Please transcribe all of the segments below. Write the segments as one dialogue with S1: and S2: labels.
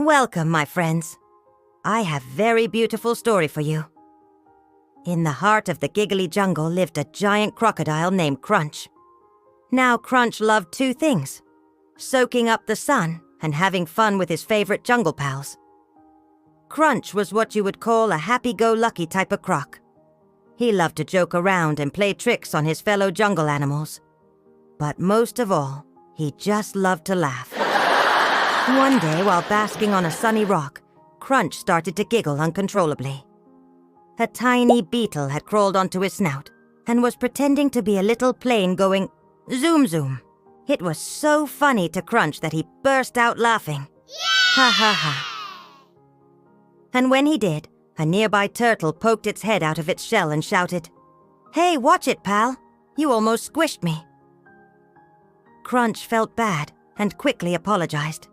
S1: Welcome, my friends. I have a very beautiful story for you. In the heart of the giggly jungle lived a giant crocodile named Crunch. Now Crunch loved two things: soaking up the sun and having fun with his favorite jungle pals. Crunch was what you would call a happy-go-lucky type of croc. He loved to joke around and play tricks on his fellow jungle animals. But most of all, he just loved to laugh. One day, while basking on a sunny rock, Crunch started to giggle uncontrollably. A tiny beetle had crawled onto his snout and was pretending to be a little plane going zoom zoom. It was so funny to Crunch that he burst out laughing. Ha ha ha. And when he did, a nearby turtle poked its head out of its shell and shouted, "Hey, watch it, pal! You almost squished me." Crunch felt bad and quickly apologized.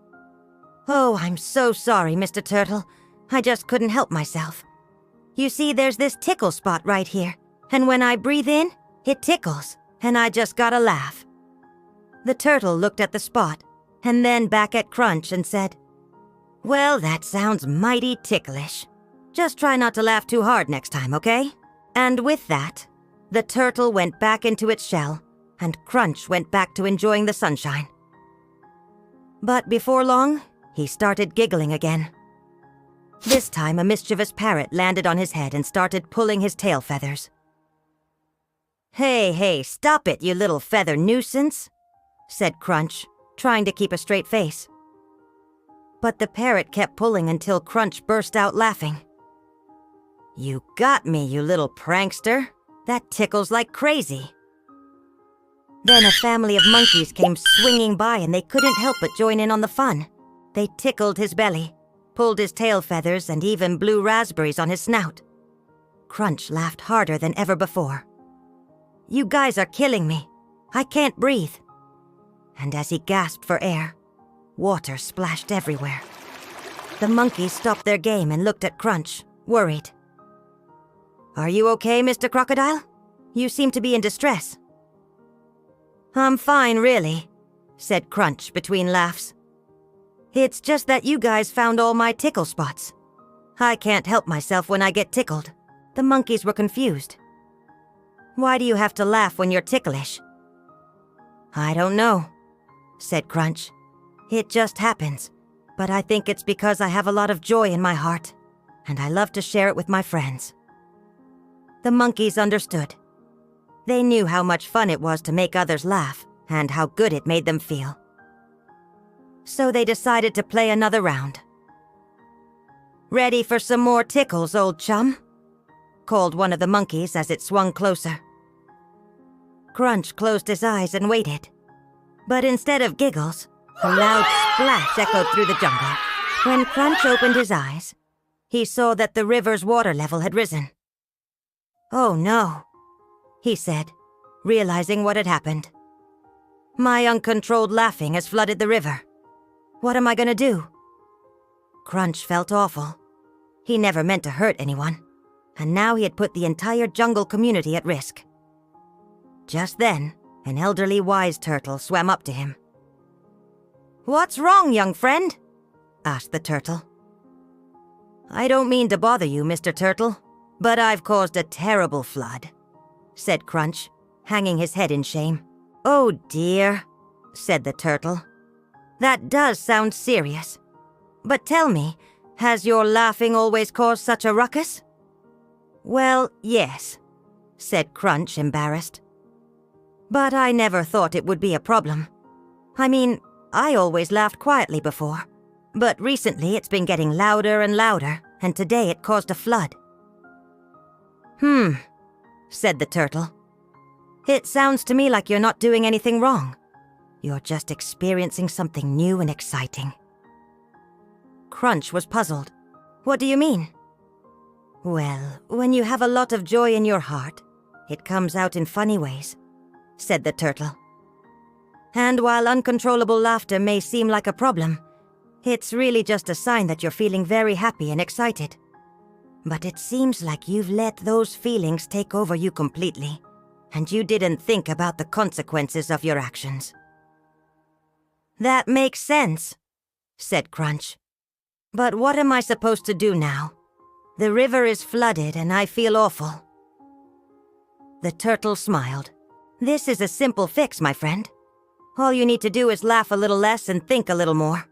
S1: "Oh, I'm so sorry, Mr. Turtle. I just couldn't help myself. You see, there's this tickle spot right here, and when I breathe in, it tickles, and I just gotta laugh." The turtle looked at the spot, and then back at Crunch and said, "Well, that sounds mighty ticklish. Just try not to laugh too hard next time, okay?" And with that, the turtle went back into its shell, and Crunch went back to enjoying the sunshine. But before long, he started giggling again. This time, a mischievous parrot landed on his head and started pulling his tail feathers. Hey, stop it, you little feather nuisance," said Crunch, trying to keep a straight face. But the parrot kept pulling until Crunch burst out laughing. "You got me, you little prankster. That tickles like crazy." Then a family of monkeys came swinging by and they couldn't help but join in on the fun. They tickled his belly, pulled his tail feathers, and even blew raspberries on his snout. Crunch laughed harder than ever before. "You guys are killing me. I can't breathe." And as he gasped for air, water splashed everywhere. The monkeys stopped their game and looked at Crunch, worried. "Are you okay, Mr. Crocodile? You seem to be in distress." "I'm fine, really," said Crunch between laughs. "It's just that you guys found all my tickle spots. I can't help myself when I get tickled." The monkeys were confused. "Why do you have to laugh when you're ticklish?" "I don't know," said Crunch. "It just happens, but I think it's because I have a lot of joy in my heart, and I love to share it with my friends." The monkeys understood. They knew how much fun it was to make others laugh, and how good it made them feel. So they decided to play another round. "Ready for some more tickles, old chum?" called one of the monkeys as it swung closer. Crunch closed his eyes and waited. But instead of giggles, a loud splash echoed through the jungle. When Crunch opened his eyes, he saw that the river's water level had risen. "Oh no," he said, realizing what had happened. "My uncontrolled laughing has flooded the river. What am I gonna do?" Crunch felt awful. He never meant to hurt anyone, and now he had put the entire jungle community at risk. Just then, an elderly wise turtle swam up to him. "What's wrong, young friend?" asked the turtle. "I don't mean to bother you, Mr. Turtle, but I've caused a terrible flood," said Crunch, hanging his head in shame. "Oh dear," said the turtle. "That does sound serious. But tell me, has your laughing always caused such a ruckus?" "Well, yes," said Crunch, embarrassed. "But I never thought it would be a problem. I mean, I always laughed quietly before, but recently it's been getting louder and louder, and today it caused a flood." Said the turtle. "It sounds to me like you're not doing anything wrong. You're just experiencing something new and exciting." Crunch was puzzled. "What do you mean?" "Well, when you have a lot of joy in your heart, it comes out in funny ways," said the turtle. "And while uncontrollable laughter may seem like a problem, it's really just a sign that you're feeling very happy and excited. But it seems like you've let those feelings take over you completely, and you didn't think about the consequences of your actions." "That makes sense," said Crunch. But what am I supposed to do now? The river is flooded and I feel awful." The turtle smiled. "This is a simple fix, my friend. All you need to do is laugh a little less and think a little more."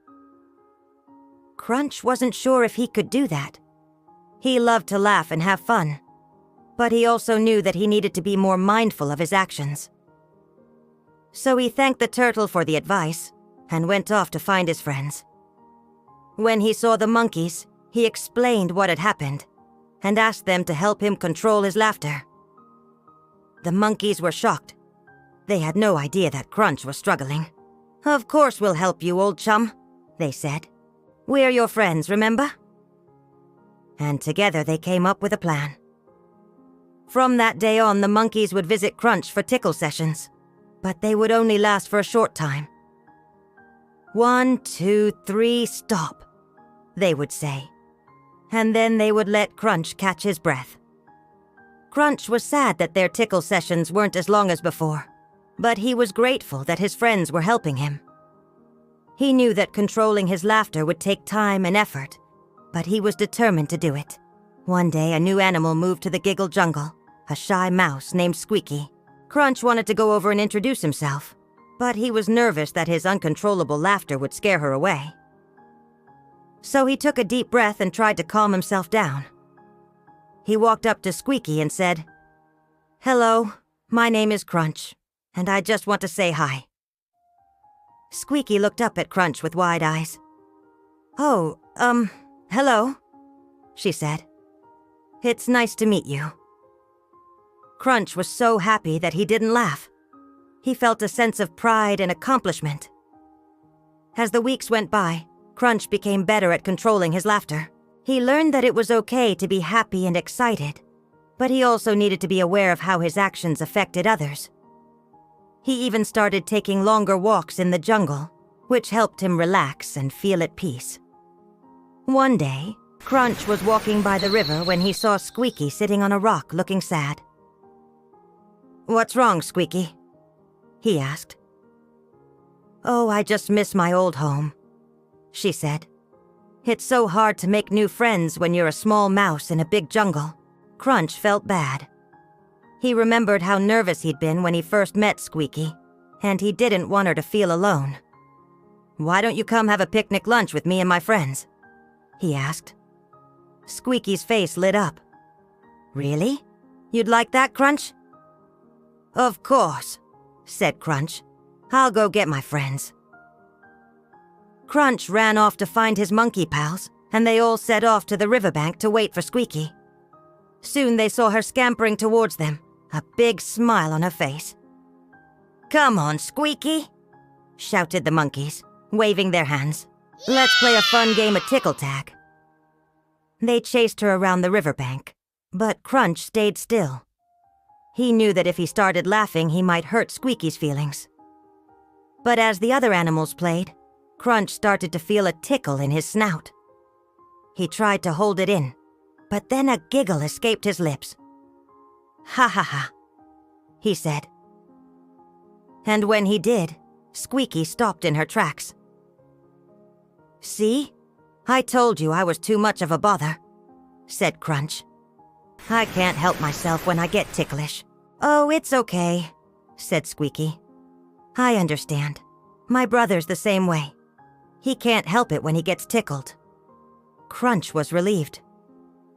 S1: Crunch wasn't sure if he could do that. He loved to laugh and have fun, but he also knew that he needed to be more mindful of his actions. So he thanked the turtle for the advice and went off to find his friends. When he saw the monkeys, he explained what had happened and asked them to help him control his laughter. The monkeys were shocked. They had no idea that Crunch was struggling. "Of course we'll help you, old chum," they said. "We're your friends, remember?" And together they came up with a plan. From that day on, the monkeys would visit Crunch for tickle sessions, but they would only last for a short time. "1, 2, 3, stop," they would say, and then they would let Crunch catch his breath. Crunch was sad that their tickle sessions weren't as long as before, but he was grateful that his friends were helping him. He knew that controlling his laughter would take time and effort, but he was determined to do it. One day, a new animal moved to the Giggle jungle, a shy mouse named Squeaky. Crunch wanted to go over and introduce himself, but he was nervous that his uncontrollable laughter would scare her away. So he took a deep breath and tried to calm himself down. He walked up to Squeaky and said, "Hello, my name is Crunch, and I just want to say hi." Squeaky looked up at Crunch with wide eyes. "Oh, hello," she said. "It's nice to meet you." Crunch was so happy that he didn't laugh. He felt a sense of pride and accomplishment. As the weeks went by, Crunch became better at controlling his laughter. He learned that it was okay to be happy and excited, but he also needed to be aware of how his actions affected others. He even started taking longer walks in the jungle, which helped him relax and feel at peace. One day, Crunch was walking by the river when he saw Squeaky sitting on a rock looking sad. "What's wrong, Squeaky?" he asked. "Oh, I just miss my old home," she said. "It's so hard to make new friends when you're a small mouse in a big jungle." Crunch felt bad. He remembered how nervous he'd been when he first met Squeaky, and he didn't want her to feel alone. "Why don't you come have a picnic lunch with me and my friends?" he asked. Squeaky's face lit up. "Really? You'd like that, Crunch?" "Of course," said Crunch. "I'll go get my friends." Crunch ran off to find his monkey pals, and they all set off to the riverbank to wait for Squeaky. Soon they saw her scampering towards them, a big smile on her face. "Come on, Squeaky," shouted the monkeys, waving their hands. "Let's play a fun game of tickle tag." They chased her around the riverbank, but Crunch stayed still. He knew that if he started laughing, he might hurt Squeaky's feelings. But as the other animals played, Crunch started to feel a tickle in his snout. He tried to hold it in, but then a giggle escaped his lips. "Ha ha ha," he said. And when he did, Squeaky stopped in her tracks. "See? I told you I was too much of a bother," said Crunch. "I can't help myself when I get ticklish." "Oh, it's okay," said Squeaky. "I understand. My brother's the same way. He can't help it when he gets tickled." Crunch was relieved.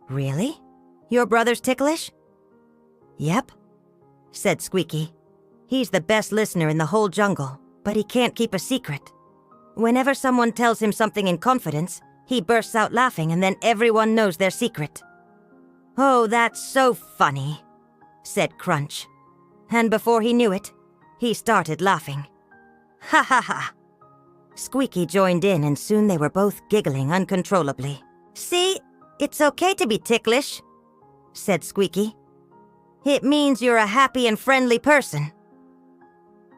S1: "Really? Your brother's ticklish?" "Yep," said Squeaky. "He's the best listener in the whole jungle, but he can't keep a secret. Whenever someone tells him something in confidence, he bursts out laughing and then everyone knows their secret." "Oh, that's so funny," said Crunch. And before he knew it, he started laughing. "Ha ha ha." Squeaky joined in and soon they were both giggling uncontrollably. "See, it's okay to be ticklish," said Squeaky. "It means you're a happy and friendly person."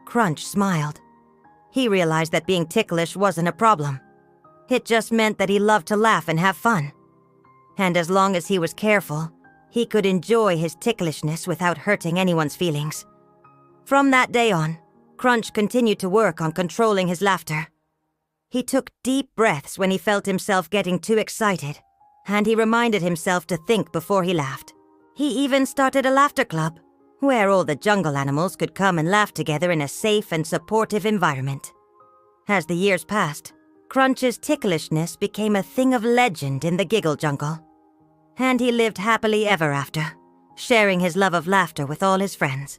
S1: Crunch smiled. He realized that being ticklish wasn't a problem. It just meant that he loved to laugh and have fun. And as long as he was careful, he could enjoy his ticklishness without hurting anyone's feelings. From that day on, Crunch continued to work on controlling his laughter. He took deep breaths when he felt himself getting too excited, and he reminded himself to think before he laughed. He even started a laughter club, where all the jungle animals could come and laugh together in a safe and supportive environment. As the years passed, Crunch's ticklishness became a thing of legend in the Giggle jungle, and he lived happily ever after, sharing his love of laughter with all his friends.